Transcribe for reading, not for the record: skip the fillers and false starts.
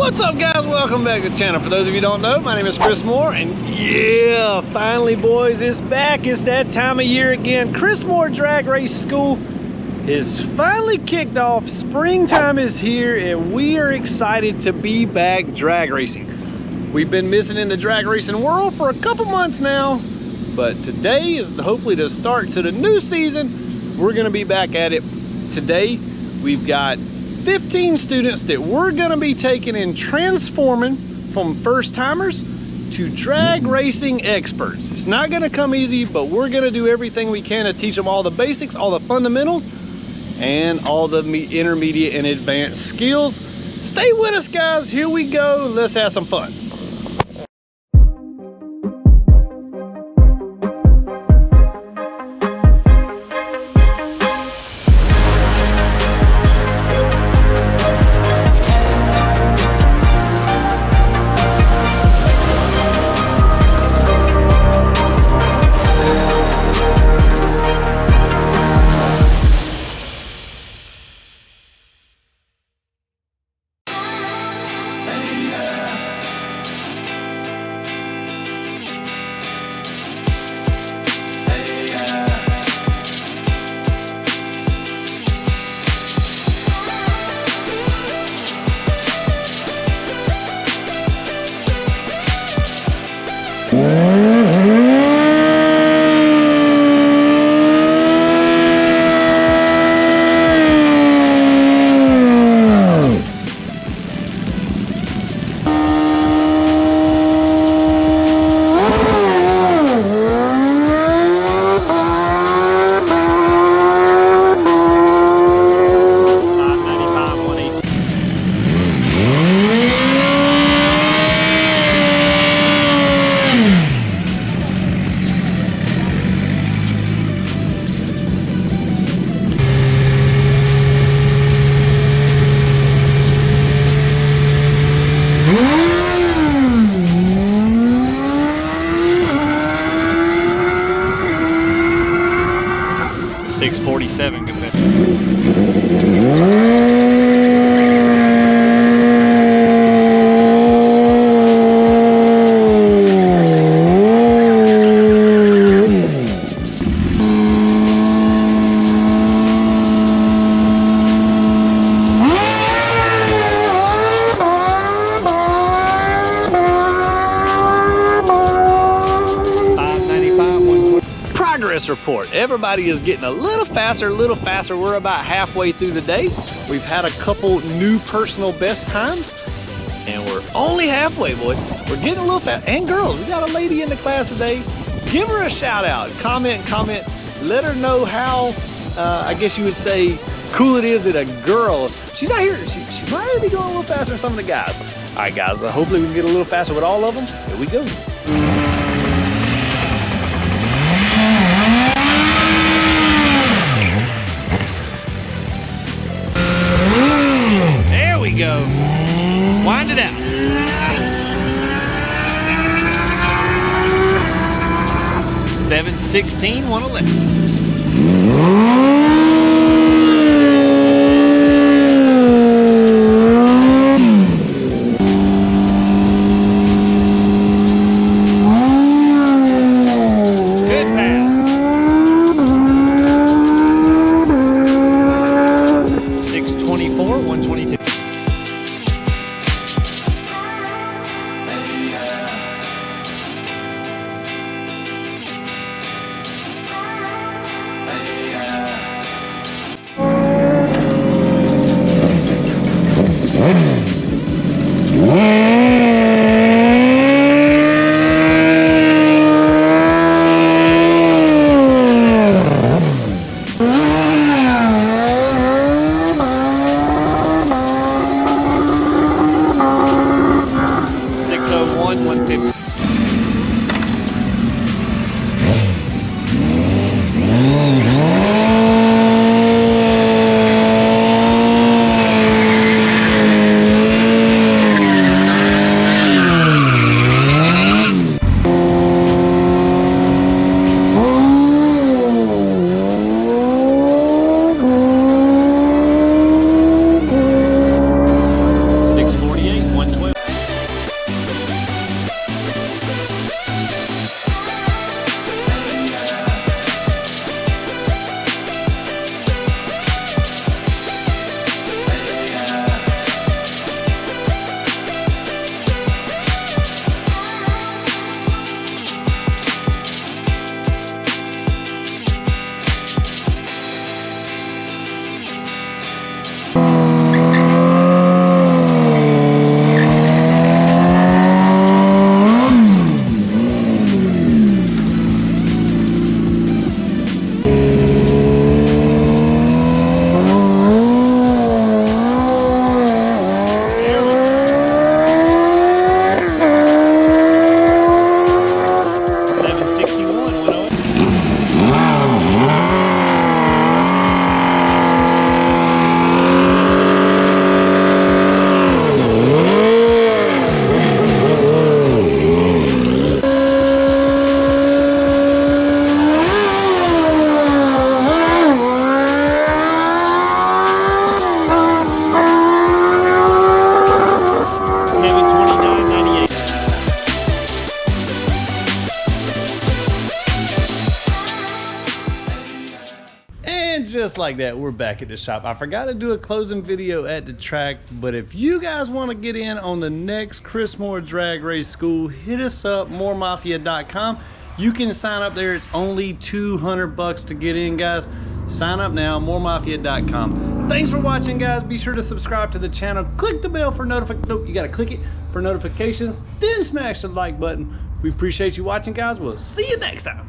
What's up, guys? Welcome back to the channel. For those of you who don't know, my name is Chris Moore, and yeah, finally, boys, it's back. It's that time of year again. Chris Moore Drag Race School is finally kicked off. Springtime is here, and we are excited to be back drag racing. We've been missing in the drag racing world for a couple months now, but today is hopefully the start to the new season. We're going to be back at it. Today, we've got 15 students that we're gonna be taking and transforming from first timers to drag racing experts. It's not gonna come easy, but we're gonna do everything we can to teach them all the basics, all the fundamentals, and all the intermediate and advanced skills. Stay with us, guys. Here we go. Let's have some fun. .647 compared. Report. Everybody is getting a little faster, We're about halfway through the day. We've had a couple new personal best times, and we're only halfway, boys. We're getting a little fast. And girls, we got a lady in the class today. Give her a shout out. Comment. Let her know how, I guess you would say, cool it is that a girl, she's out here, she might be going a little faster than some of the guys. All right, guys, hopefully we can get a little faster with all of them. Here we go. Go. Wind it out. 7:16, 111. just like that, we're back at the shop. I forgot to do a closing video at the track, but if you guys want to get in on the next Chris Moore Drag Race School, hit us up, moremafia.com. You can sign up there. It's only $200 to get in, guys. Sign up now, moremafia.com. Thanks for watching, guys. Be sure to subscribe to the channel. Click the bell for notifications. Nope, you got to click it for notifications. Then smash the like button. We appreciate you watching, guys. We'll see you next time.